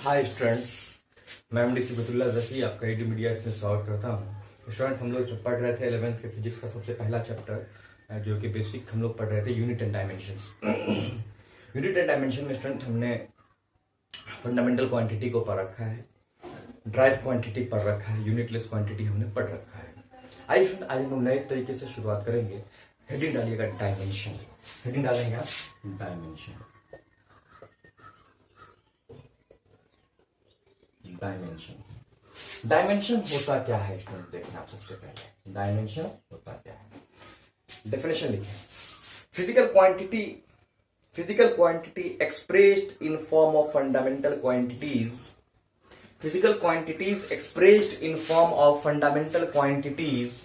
Hi students, मैं MD सिबतुल्ला जकी आपका AD media इसमें स्वागत करता हूँ। स्टूडेंट्स, हम लोग पढ़ रहे थे 11th के फिजिक्स का सबसे पहला चैप्टर जो कि बेसिक हम लोग पढ़ रहे थे unit and dimensions. Unit and dimension में स्टूडेंट हमने फंडामेंटल क्वांटिटी को पढ़ रखा है, ड्राइव क्वांटिटी पढ़ रखा है, यूनिटलेस क्वांटिटी हमने पढ़ रखा है। आइए स्टूडेंट, आज हम नए तरीके से शुरुआत करेंगे। हेडिंग डालिएगा डायमेंशन। हेडिंग डालेंगे डायमेंशन। डायमेंशन डायमेंशन होता क्या है स्टूडेंट, देखना आप सबसे पहले डायमेंशन होता क्या है। डेफिनेशन लिखें, physical quantity expressed in form of fundamental quantities. Physical quantities expressed in form of fundamental quantities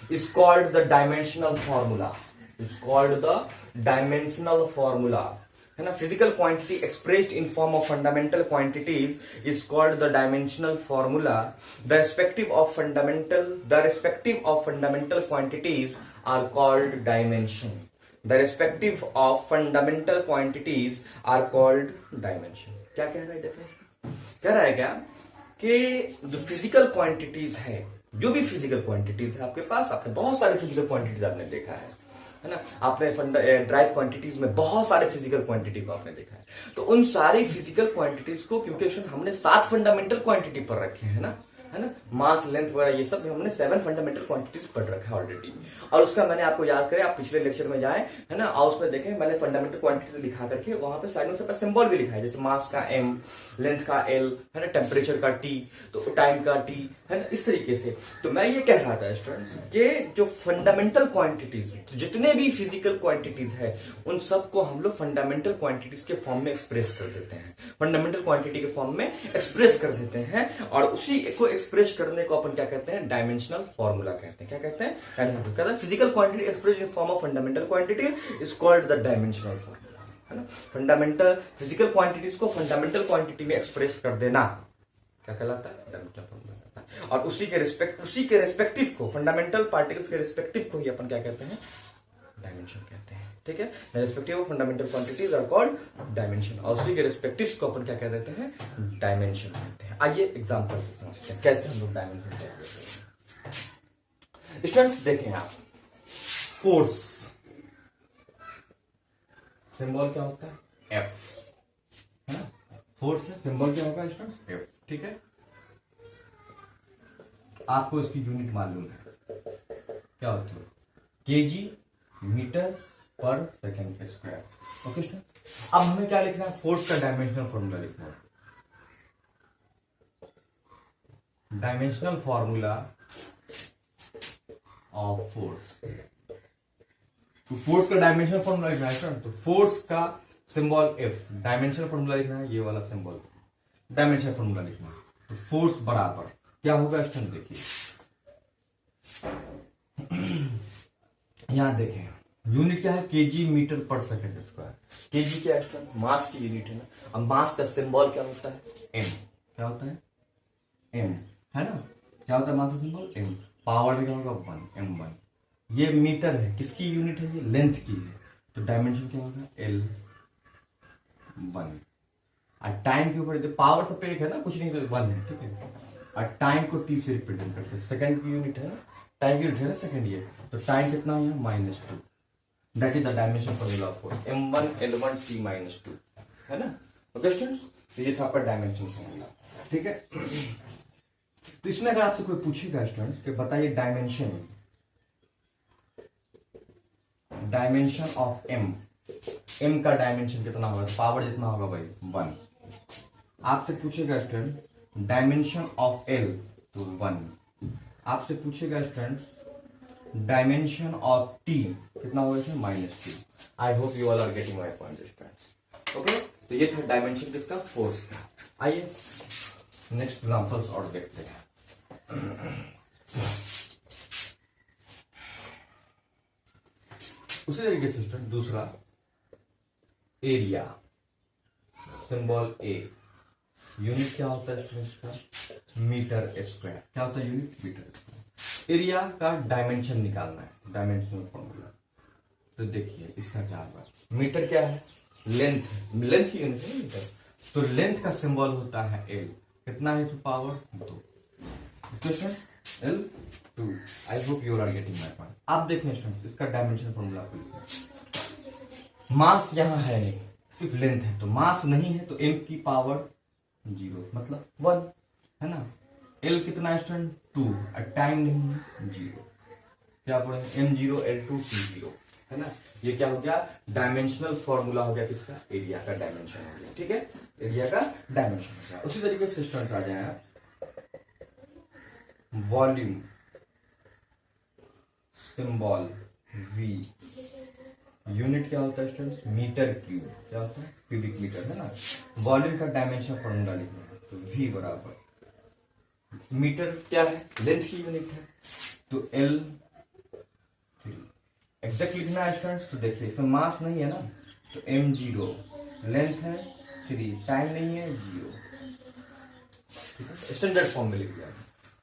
is called the dimensional formula. Is called the dimensional formula. है ना। Physical quantity expressed in form of fundamental quantities is called the dimensional formula. The respective of fundamental quantities are called dimension. The respective of fundamental quantities are called dimension. क्या कह रहा है definition? कह रहा है क्या कि जो फिजिकल क्वांटिटीज है, जो भी फिजिकल क्वांटिटीज है आपके पास, आपने बहुत सारे फिजिकल क्वांटिटीज आपने देखा है ना। आपने ड्राइव क्वांटिटीज में बहुत सारे फिजिकल क्वांटिटी को आपने देखा है। तो उन सारी फिजिकल क्वांटिटीज को, क्योंकि हमने 7 फंडामेंटल क्वांटिटी पर रखे हैं ना, है ना, मास, लेंथ वगैरह, ये सब हमने 7 फंडामेंटल क्वांटिटीज पढ़ रखा है ऑलरेडी। और उसका मैंने आपको याद करें, आप पिछले लेक्चर में जाए, है ना, और उसमें देखें मैंने फंडामेंटल क्वांटिटीज लिखा करके वहां पे साइड में सब सिंबल भी लिखा है, जैसे मास का m, लेंथ का l, है ना, टेम्परेचर का t, तो टाइम का t, है ना, इस तरीके से। तो मैं ये कह रहा था स्टूडेंट्स कि जो फंडामेंटल क्वांटिटीज, जितने भी फिजिकल क्वांटिटीज है, उन सबको हम लोग फंडामेंटल क्वांटिटीज के फॉर्म में एक्सप्रेस कर देते हैं, फंडामेंटल क्वांटिटी के फॉर्म में एक्सप्रेस कर देते हैं। और उसी को एक्सप्रेस करने को अपन क्या कहते हैं? डायमेंशनल फॉर्मूला कहते हैं। क्या कहते हैं? Physical quantity expressed in form of fundamental quantity is called the dimensional formula, है ना। फंडामेंटल फिजिकल क्वांटिटीज को फंडामेंटल क्वांटिटी में एक्सप्रेस कर देना क्या कहलाता है? डायमेंशनल फॉर्मूला कहलाता है। और उसी के रिस्पेक्टिव को, फंडामेंटल पार्टिकल्स के रिस्पेक्टिव को ही अपन क्या कहते हैं? डायमेंशन कहते हैं। ठीक है, respective of fundamental quantities are called dimension. और उसी के रिस्पेक्टिव्स को अपन क्या कह देते हैं? डायमेंशन कहते हैं। आइए एग्जांपल से समझते हैं कैसे हम लोग डायमेंशन कहते हैं। स्टूडेंट्स देखें आप, फोर्स सिंबल क्या होता है? एफ, है ना। फोर्स है, सिंबल क्या होगा स्टूडेंट्स? एफ। ठीक है, आपको इसकी यूनिट मालूम है, क्या होती है? केजी मीटर पर सेकेंड स्क्वायर। ओके स्टूडेंट, अब हमें क्या लिखना है? फोर्स का डायमेंशनल फॉर्मूला लिखना है। Dimensional formula of force. तो फोर्स का डायमेंशनल फॉर्मूला लिखना है स्टूडेंट। तो फोर्स का सिंबल एफ, डायमेंशनल फॉर्मूला लिखना है, ये वाला सिंबल डायमेंशनल फॉर्मूला लिखना है। तो फोर्स बराबर क्या होगा स्टूडेंट? देखिए यहां देखें, यूनिट क्या है? केजी मीटर पर सेकेंड स्क्वायर। केजी क्या है? मास की यूनिट है ना। अब मास का सिंबल क्या होता है? एम। क्या होता है? एम, है ना। क्या होता है मास का सिंबल? एम। पावर में क्या होगा? 1, m1। ये मीटर है, किसकी यूनिट है? ये लेंथ की है। तो डायमेंशन क्या होगा? L1। और टाइम के ऊपर पावर सब पे एक है ना, कुछ नहीं तो 1 है। ठीक है, और टाइम को t से रिप्रेजेंट करते हैं। सेकंड की यूनिट है ना, टाइम की यूनिट है ना सेकंड। ये तो टाइम कितना है? -2। That is the dimension formula of force, m1 L1 t -2, है ना। ओके स्टूडेंट्स, तो ये था आपका डायमेंशन फॉर्मूला। ठीक है, तो इसमें अगर आपसे कोई पूछेगा स्टूडेंट्स कि बताइए डायमेंशन ऑफ m का डायमेंशन कितना होगा? पावर जितना होगा भाई 1। आपसे पूछेगा स्टूडेंट डायमेंशन ऑफ l, तो 1। आपसे पूछेगा स्टूडेंट्स डायमेंशन ऑफ t कितना होगा? -2। I hope you all are getting my point students. Okay, तो ये था डायमेंशन किसका? फोर्स का। आइए नेक्स्ट एग्जांपल्स और देखते हैं। उसी तरीके से स्टूडेंट दूसरा, एरिया, सिंबल ए। यूनिट क्या होता है स्टूडेंट्स का? Metre square. क्या होता है यूनिट? Metre square. एरिया का डायमेंशन निकालना है, डायमेंशनल फॉर्मूला। तो देखिए इसका क्या होगा? मीटर क्या है? लेंथ की यूनिट है मीटर। तो लेंथ का सिंबल होता है एल। कितना है तो power 2। Question L2। I hope you are getting my point. आप देखें स्टूडेंट्स, इसका डायमेंशन फॉर्मूला आपको लिखना है। मास यहां है नहीं, सिर्फ लेंथ है, तो मास नहीं है तो m की पावर 0 मतलब 1 है ना। L कितना है स्टूडेंट 2 और टाइम नहीं है 0। क्या पढ़ेंगे m0 L2 T0 है ना। ये क्या हो गया, डायमेंशनल फॉर्मूला हो गया किसका, एरिया का डायमेंशन हो गया। ठीक है, एरिया का डायमेंशन हो गया। उसी तरीके से स्टूडेंट आ जाए आप वॉल्यूम सिंबल V। यूनिट क्या होता है स्टूडेंट्स, मीटर क्यूब। क्या होता है, क्यूबिक मीटर है ना। वॉल्यूम का डायमेंशन फॉर्मूला लिखना है तो V बराबर, मीटर क्या है, लेंथ की यूनिट है, तो L एग्जैक्ट लिखना है स्टूडेंट्स। तो देखिए इसमें मास नहीं है ना, तो m0 लेंथ है 3, टाइम नहीं है 0। ठीक है, स्टैंडर्ड फॉर्म में लिख दिया।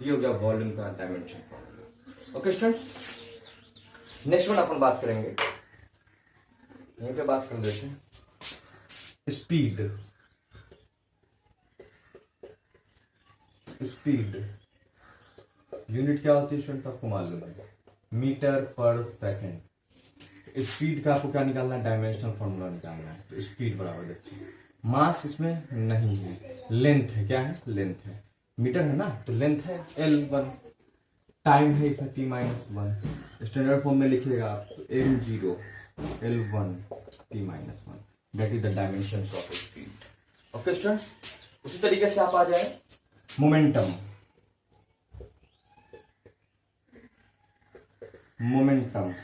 ये हो गया वॉल्यूम का dimension formula. Okay students, next one अपन बात करेंगे, यहीं पे बात कर लेते हैं स्पीड। स्पीड यूनिट क्या होती है स्टूडेंट, आपको मालूम है, मीटर पर सेकेंड। स्पीड का आपको क्या निकालना है, डायमेंशनल फॉर्मूला निकालना है। तो स्पीड बराबर देखिए, मास इसमें नहीं है, लेंथ है, क्या है, लेंथ है, मीटर है ना, तो लेंथ है L1, टाइम है इसमें T-1। स्टैंडर्ड फॉर्म में लिखिएगा आप तो m0 L1 T-1, that is the dimension of speed. Okay students, उसी तरीके से आप आ जाए मोमेंटम। मोमेंटम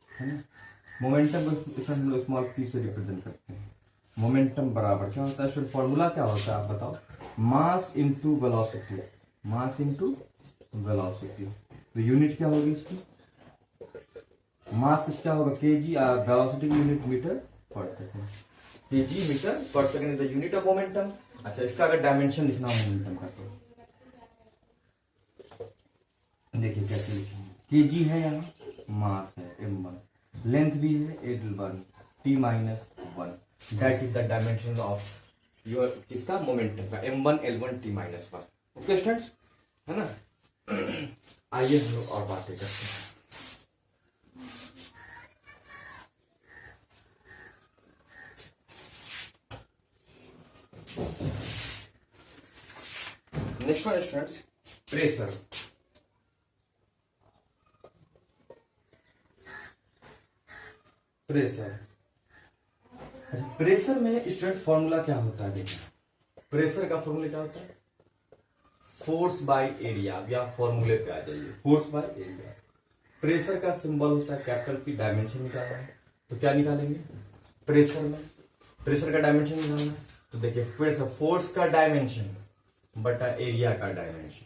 है ना, मोमेंटम को हम लोग स्मॉल p से रिप्रेजेंट करते हैं। मोमेंटम बराबर क्या होता है, फॉर्मूला क्या होता है आप बताओ, mass into velocity. Mass into velocity, तो यूनिट क्या होगी इसकी, मास क्या होगा केजी, वेलोसिटी की यूनिट मीटर पर सेकेंड। केजी मीटर पर second is the unit of momentum. अच्छा, इसका अगर डायमेंशन लिखना हो मोमेंटम का तो देखिए कैसे लिखेंगे, केजी है यहाँ, मास है m1, लेंथ भी है L1 T-1, that is the dimension of your किसका, मोमेंटम का, m1 L1 T-1। Okay students, है ना। आइए हम लोग और बातें करते हैं। Next one students, pressure. Pressure, pressure में स्टूडेंट्स फॉर्मूला क्या होता है, देखिए प्रेशर का फॉर्मूला क्या होता है, फोर्स बाय एरिया। या फॉर्मूले पे आ जाइए, फोर्स बाय एरिया। प्रेशर का सिंबल होता है कैपिटल P, डायमेंशन निकालना है तो क्या निकालेंगे, प्रेशर में प्रेशर का डायमेंशन निकालना है तो देखिए प्रेशर, फोर्स का डायमेंशन बटा एरिया का डायमेंशन,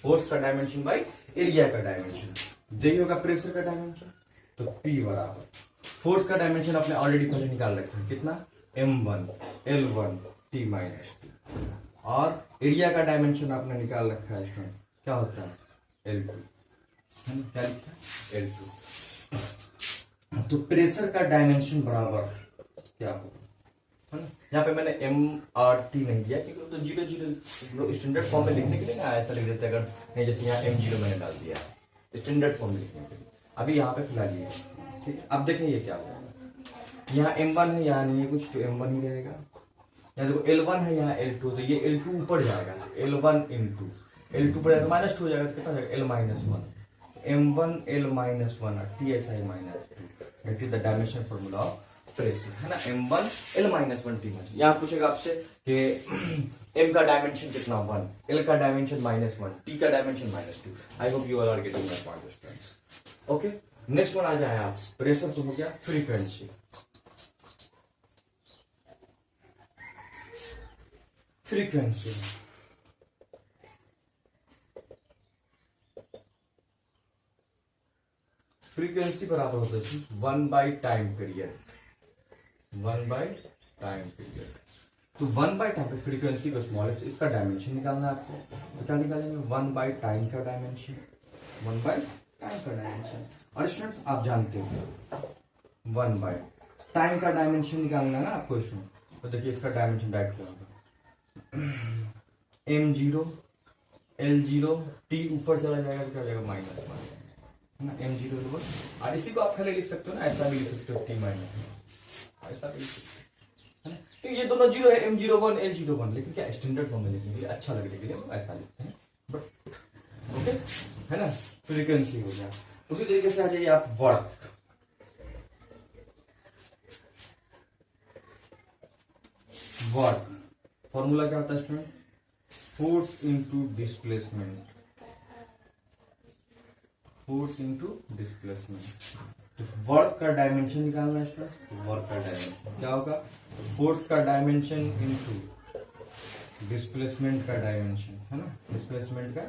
फोर्स का डायमेंशन बाय एरिया का डायमेंशन, यही होगा प्रेशर का डायमेंशन। तो P बराबर, फोर्स का डायमेंशन आपने ऑलरेडी पहले निकाल रखा है, कितना, m1 L1 T-2, और एरिया का डायमेंशन आपने निकाल रखा है स्टूडेंट, क्या होता है L2, है ना, क्या लिखा है L2। तो प्रेशर का डायमेंशन बराबर क्या होगा, है ना। यहाँ पे मैंने M और T नहीं दिया क्योंकि तो 0 स्टैंडर्ड फॉर्म में लिखने के लिए ना आया था, लिख देते अगर नहीं, जैसे यहाँ m0 मैंने डाल दिया स्टैंडर्ड फॉर्म में लिखने के लिए। अभी यहाँ पे फिलहाल ये, ठीक है। अब देखें ये क्या होगा, यहाँ m1 है, यहाँ नहीं है कुछ, तो m1 ही रहेगा। यहाँ देखो L1 है, यहाँ L2, तो ये L2 ऊपर जाएगा, L1 इंटू L2 पर जाएगा, -2 हो जाएगा, तो कितना जाएगा L-1, m1 L-1 TSI -2, that is the dimension formula of pressure, है ना, m1 L-1 T-1। यहाँ पूछेगा आपसे कि m का डायमेंशन कितना, 1, L का डायमेंशन -1, T का dimension -2। I hope you are getting my point students. Okay, next one आ जाए आप, प्रेशर तो हो गया, फ्रीक्वेंसी। फ्रीक्वेंसी फ्रीक्वेंसी बराबर होता है 1 by time period, 1 by time period. तो 1 बाई टाइम, फ्रीक्वेंसी को स्मॉल है, इसका डायमेंशन निकालना है आपको, तो क्या निकालेंगे, 1 बाई टाइम का डायमेंशन, 1 बाई टाइम का डायमेंशन। और स्टूडेंट्स आप जानते हो 1 बाई टाइम का डायमेंशन निकालना है ना आपको स्टूडेंट, तो देखिए इसका डायमेंशन डायरेक्ट क्या होगा, m0 l0 t ऊपर चला जाएगा तो क्या हो जाएगा -1 है ना, m0 और इसी को आप पहले लिख सकते हो ना, ऐसा भी लिख सकते हो t माइनस, ऐसा भी लिख सकते हो है ना। तो ये दोनों जीरो है, m01 l01, लेकिन क्या स्टैंडर्ड फॉर्म में लिखने के लिए, अच्छा लगने के लिए हम ऐसा लिखते हैं, बट ओके है ना, फ्रीक्वेंसी हो गया। उसी तरीके से आ जाइए आप वर्क, वर्क फॉर्मूला क्या होता है student, force into displacement, force into displacement. तो वर्क का डायमेंशन निकालना है स्टूडेंट, तो वर्क का डायमेंशन क्या होगा, फोर्स का डायमेंशन इनटू डिस्प्लेसमेंट का डायमेंशन है ना, डिस्प्लेसमेंट का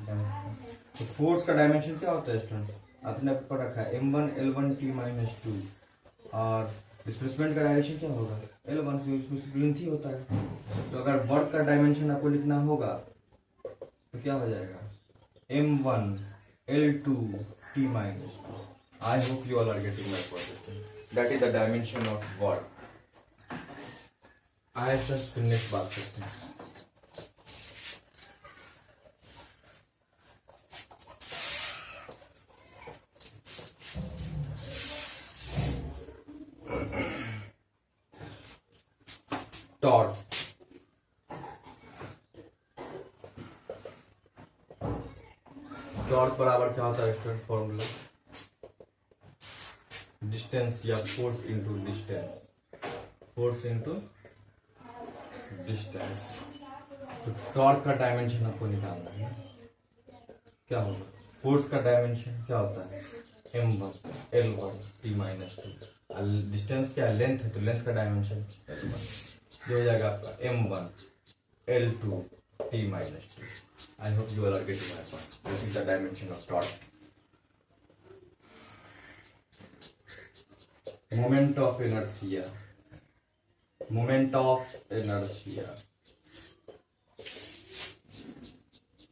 डायमेंशन। तो फोर्स का डायमेंशन क्या होता है स्टूडेंट, आपने पढ़ रखा है m1 l1 t माइनस 2, और डिस्प्लेसमेंट का डायमेंशन क्या होगा l1, तो इसमें लेंथ ही होता है। तो अगर वर्क का डायमेंशन आपको लिखना होगा तो क्या हो जाएगा, m1 l2 t minus 2. I hope you all are getting my point. That is the dimension of work. I have just finished बात करते हैं। टॉर्क, टॉर्क बराबर क्या होता है स्टूडेंट, फॉर्मूला डिस्टेंस या force into distance, force into distance. तो torque का डायमेंशन आपको निकालना है, क्या होगा, फोर्स का डायमेंशन क्या होता है m1 l1 t minus 2, distance क्या है, लेंथ है, तो लेंथ का डायमेंशन l1, जो हो जाएगा आपका m1 l2 t minus 2। I hope you all are getting my point. This is the dimension of torque. Moment of inertia. Moment of inertia.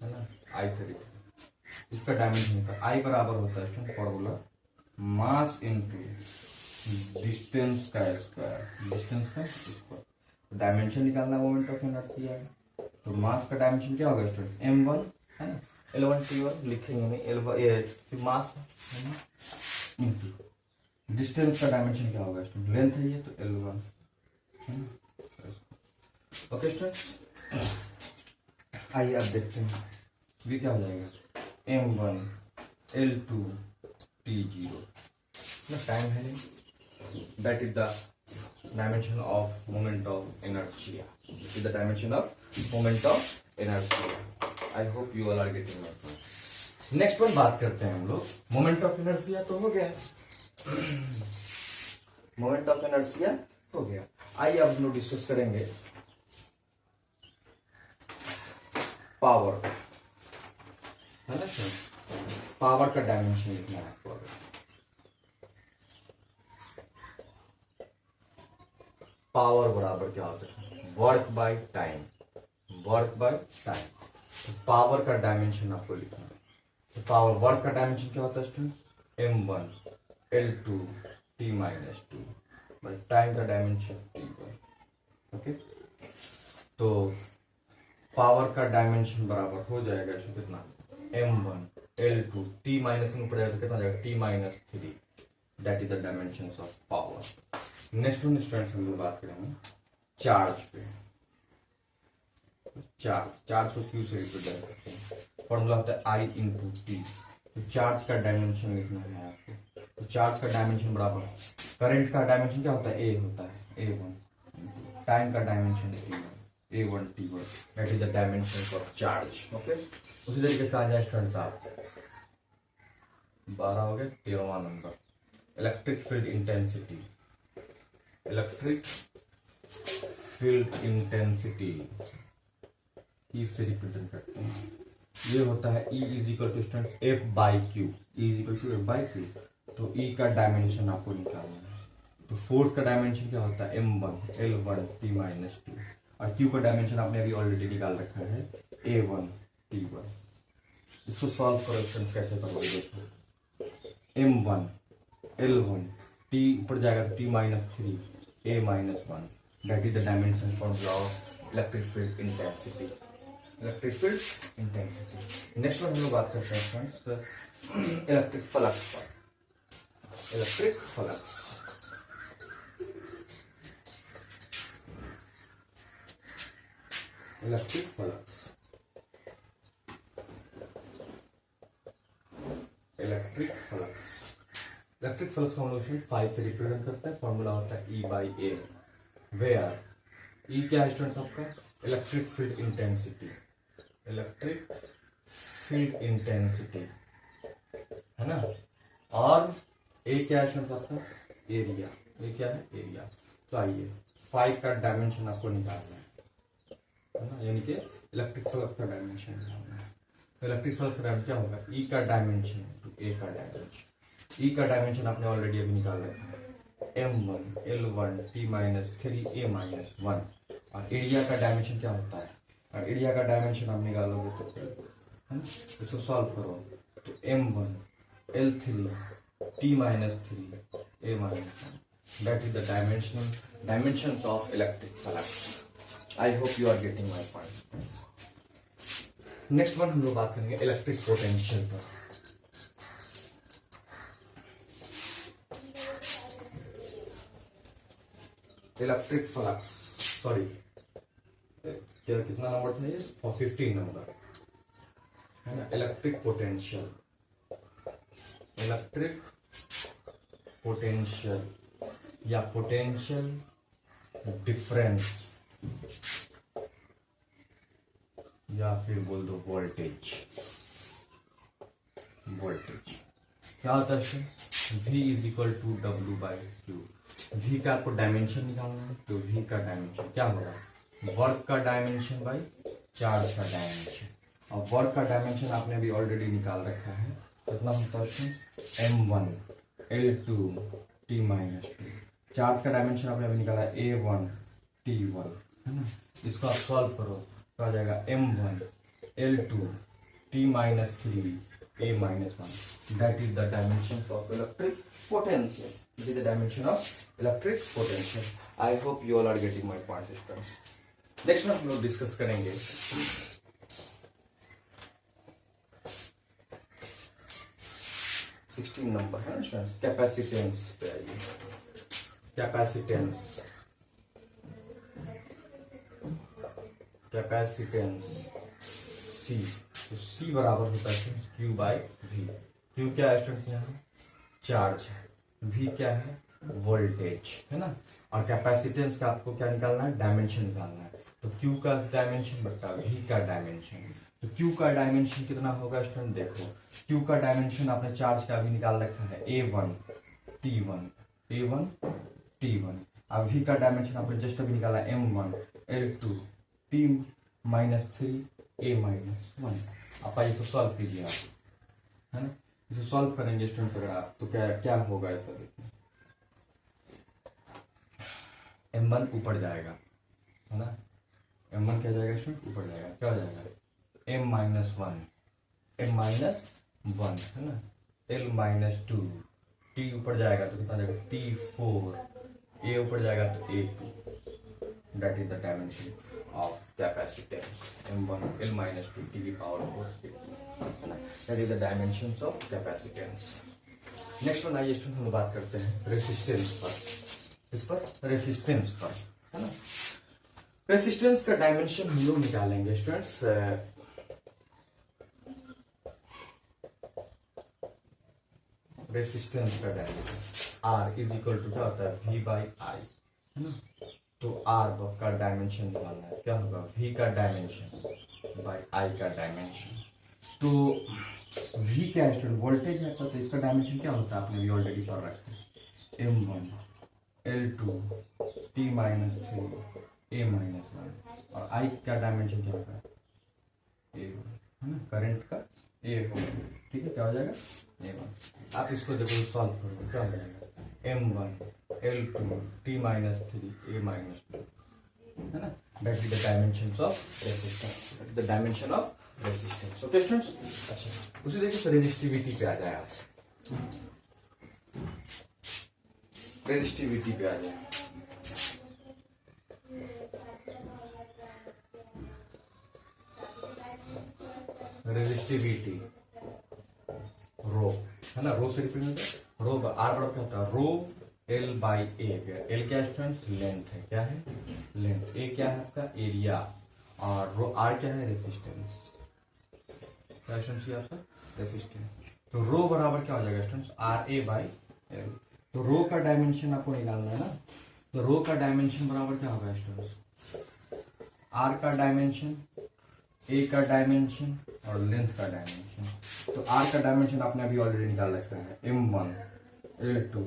है ना, I से लिखते, इसका डायमेंशन का I बराबर होता है फॉर्मूला मास इनटू डिस्टेंस का स्क्वायर, डिस्टेंस का स्क्वायर। डायमेंशन निकालना मोमेंट ऑफ इनर्शिया, तो मास का डायमेंशन क्या होगा स्टूडेंट, m1 है ना, l1 t1 लिखेंगे नहीं, l1 मास है ना, इनटू डिस्टेंस का डायमेंशन क्या होगा स्टूडेंट, लेंथ है ये, तो l1 है ना। ओके स्टूडेंट, आइए अब देखते हैं ये क्या हो जाएगा, m1 l2 t0 ना, टाइम है नहीं, that is the dimension of moment of inertia, is the dimension of moment of inertia. I hope you all are getting my point. Next one बात करते हैं हम लोग, मोमेंट ऑफ इनर्शिया तो हो गया, मोमेंट ऑफ इनर्शिया हो गया। आइए अब हम लोग डिस्कस करेंगे पावर, है ना सर, पावर का डायमेंशन लिखना है आपको। पावर बराबर क्या होता है, work by time, work by time. Power का डायमेंशन आपको लिखना है, तो पावर वर्क का डायमेंशन क्या होता है student, m1 l2 t minus 2, by time का डायमेंशन t1। ओके, तो पावर का डायमेंशन बराबर हो जाएगा इसमें कितना, m1 l2 t माइनस में ऊपर जाएगा तो कितना जाएगा, t minus 3, that is the dimension of power. Next one students हम लोग बात करेंगे चार्ज पे। चार्ज को क्यू से रिप्रेजेंट करते हैं, फॉर्मूला होता है I इंटू टी। तो चार्ज का डायमेंशन लिखना है आपको, तो चार्ज का डायमेंशन बराबर, करंट का डायमेंशन क्या होता है, A होता है A1, टाइम का dimension A1 T1, that is the dimension of charge. Okay, उसी तरीके से आ जाए स्टूडेंट्स आप 12 हो गए, 13वां number, electric field intensity. Electric field intensity इससे रिप्रेजेंट करते हैं, ये होता है E is equal to student F by q, E is equal to F by q. तो E का डायमेंशन आपको निकालना है, तो फोर्स का डायमेंशन क्या होता है, m1 l1 t माइनस 2, और Q का डायमेंशन आपने अभी ऑलरेडी निकाल रखा है a1 t1। इसको सॉल्व करो, कैसे करोगे देखो, m1 l1 t ऊपर जाएगा तो t minus 3 a minus 1, that is the dimension formula of electric field intensity. Electric field intensity. Next one हम लोग बात करते हैं फ्रेंड्स इलेक्ट्रिक फ्लक्स पर। Electric flux, electric flux, electric flux. Electric flux हम लोग 5 से रिप्रेजेंट करते हैं। फॉर्मूला होता है E by A, where E क्या है स्टूडेंट्स आपका? Electric field intensity, electric field intensity है ना। और ए क्या है स्टूडेंट्स आपका? एरिया। ये क्या है? एरिया। तो आइए 5 का डायमेंशन आपको निकालना है ना, यानी कि इलेक्ट्रिक फ्लक्स का डायमेंशन निकालना है। तो इलेक्ट्रिक फ्लक्स का डायमेंशन क्या होगा? ई का डायमेंशन टू ए का डायमेंशन। ई का डायमेंशन आपने ऑलरेडी अभी निकाल रखा है, m1 l1 t minus 3a-1। और एरिया का डायमेंशन क्या होता है? और एरिया का डायमेंशन आप निकालोगे तो है ना, इसको सॉल्व करो तो m1 l3 t minus 3a-1। That is the dimensions of electric flux. I hope you are getting my point. Next one हम लोग बात करेंगे इलेक्ट्रिक पोटेंशियल पर। इलेक्ट्रिक फ्लक्स, सॉरी क्या कितना नंबर था ये? 15 नंबर है ना। इलेक्ट्रिक पोटेंशियल, इलेक्ट्रिक पोटेंशियल या पोटेंशियल डिफरेंस या फिर बोल दो वोल्टेज। वोल्टेज क्या होता है? V is equal to W by Q. V का आपको डायमेंशन निकालना है, तो V का डायमेंशन क्या होगा? वर्क का डायमेंशन बाई चार्ज का डायमेंशन। और वर्क का डायमेंशन आपने अभी ऑलरेडी निकाल रखा है, कितना होता है? m1 l2 t minus 2। Charge का डायमेंशन आपने अभी निकाला a1 t1 है ना। इसको आप सॉल्व करो तो आ जाएगा m1 l2 t minus 3 a minus 1। That is the dimension of electric potential. This is the dimension of electric potential. I hope you all are getting my point students. Next में हम लोग discuss करेंगे sixteen number है ना, capacitance पे आइए। Capacitance, capacitance C। तो C बराबर होता है Q बाई V। Q क्या है स्टूडेंट्स? यहाँ चार्ज है, V क्या है? वोल्टेज है ना। और कैपेसिटेंस का आपको क्या निकालना है? डायमेंशन निकालना है। तो Q का डायमेंशन बटा V का डायमेंशन। तो Q का डायमेंशन कितना होगा स्टूडेंट? देखो Q का डायमेंशन आपने चार्ज का भी निकाल रखा है A1 T1, A1 T1। अब V का डायमेंशन आपने जस्ट अभी निकाला M1 L2 T minus 3 A minus 1। आप इसको सॉल्व कीजिए आप, है ना। इसे सॉल्व करेंगे स्टूडेंट्स अगर आप, तो क्या क्या होगा इसका? देखिए M1 ऊपर जाएगा है ना, M1 क्या जाएगा स्टूडेंट? ऊपर जाएगा। क्या हो जाएगा? M माइनस 1, M माइनस 1 है ना, L माइनस 2, T ऊपर जाएगा तो कितना जाएगा? T4, A ऊपर जाएगा तो A2। That is the dimension of capacitance M1 L minus 2 to the power 4 है ना। That is the dimensions of capacitance. Next one आइए स्टूडेंट हम बात करते हैं रेसिस्टेंस पर। इस पर रेसिस्टेंस पर है ना। रेसिस्टेंस का डायमेंशन हम लोग निकालेंगे स्टूडेंट्स। रेसिस्टेंस का dimension R is equal to क्या होता है? V बाई I है ना। तो R का डायमेंशन निकालना है, क्या होगा? V का डायमेंशन बाई I का डायमेंशन। तो V क्या है स्टूडेंट? वोल्टेज है, तो इसका डायमेंशन क्या होता है? आपने भी ऑलरेडी पढ़ रखा है, M1 L2 T minus 3 A minus 1। और I का डायमेंशन क्या होगा? A1 है ना, करंट का A1। ठीक है, क्या हो जाएगा? A1। आप इसको देखो सॉल्व करो, क्या हो जाएगा? M1 L2 T minus 3 A minus 2 है ना। That is the dimensions of resistance, the dimension of resistance. Okay students. अच्छा, उसी देखिए रेजिस्टिविटी पे आ जाए आप। रेजिस्टिविटी पे आ जाए। रेजिस्टिविटी रो, है ना, रो से रिप्रेजेंट रो, आर बराबर क्या होता है rho L by A. L क्या स्टूडेंट्स लेंथ है, क्या है लेंथ, ए क्या है आपका एरिया, और रो आर क्या है रेसिस्टेंस, क्या स्टूडेंट्स ये आपका रेसिस्टेंस। तो रो बराबर क्या हो जाएगा students R A by L. तो रो का डायमेंशन आपको निकालना है ना, तो रो का डायमेंशन बराबर क्या होगा स्टूडेंट्स आर का डायमेंशन, ए का डायमेंशन और लेंथ का डायमेंशन। तो आर का डायमेंशन आपने अभी ऑलरेडी निकाल रखा है m1 l2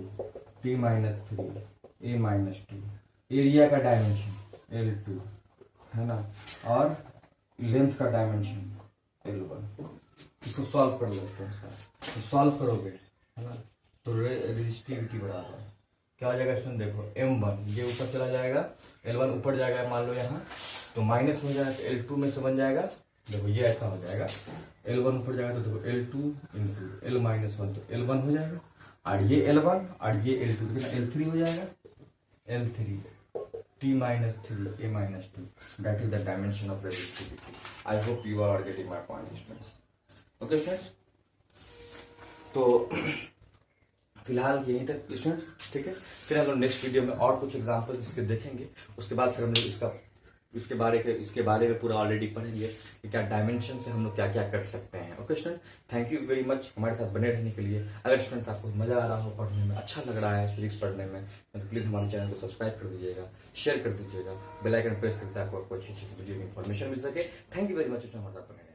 t minus 3 a minus 2, area का डायमेंशन l2 है ना, और लेंथ का डायमेंशन l1। इसको सॉल्व कर लो स्टूडेंट्स, तो सॉल्व करोगे है ना, तो रेजिस्टिविटी बराबर क्या हो जाएगा स्टूडेंट, देखो m1 ये ऊपर चला जाएगा, l1 ऊपर जाएगा मान लो यहाँ, तो माइनस हो जाएगा, l2 में से बन जाएगा, देखो ये ऐसा हो जाएगा, l1 ऊपर जाएगा तो देखो l2 इंटू l माइनस 1, तो l1 हो जाएगा, और ये l1 और ये l2 तो कितना l3 हो जाएगा, l3 t minus 3 a minus 2, that is the dimension of resistivity. I hope you are getting my point students. Okay students, तो फिलहाल यहीं तक स्टूडेंट्स, ठीक है। फिर हम लोग नेक्स्ट वीडियो में और कुछ एग्जांपल्स इसके देखेंगे, उसके बाद फिर हम लोग इसके बारे में पूरा ऑलरेडी पढ़ेंगे कि क्या डायमेंशन से हम लोग क्या क्या कर सकते हैं। Okay student, thank you very much हमारे साथ बने रहने के लिए। अगर स्टूडेंट आपको मजा आ रहा हो पढ़ने में, अच्छा लग रहा है फिजिक्स पढ़ने में, तो प्लीज हमारे चैनल को सब्सक्राइब कर दीजिएगा, शेयर कर दीजिएगा, बेल आइकन प्रेस करते आपको अच्छी अच्छी वीडियो की इन्फॉर्मेशन मिल सके। थैंक यू वेरी मच हमारे साथ बने।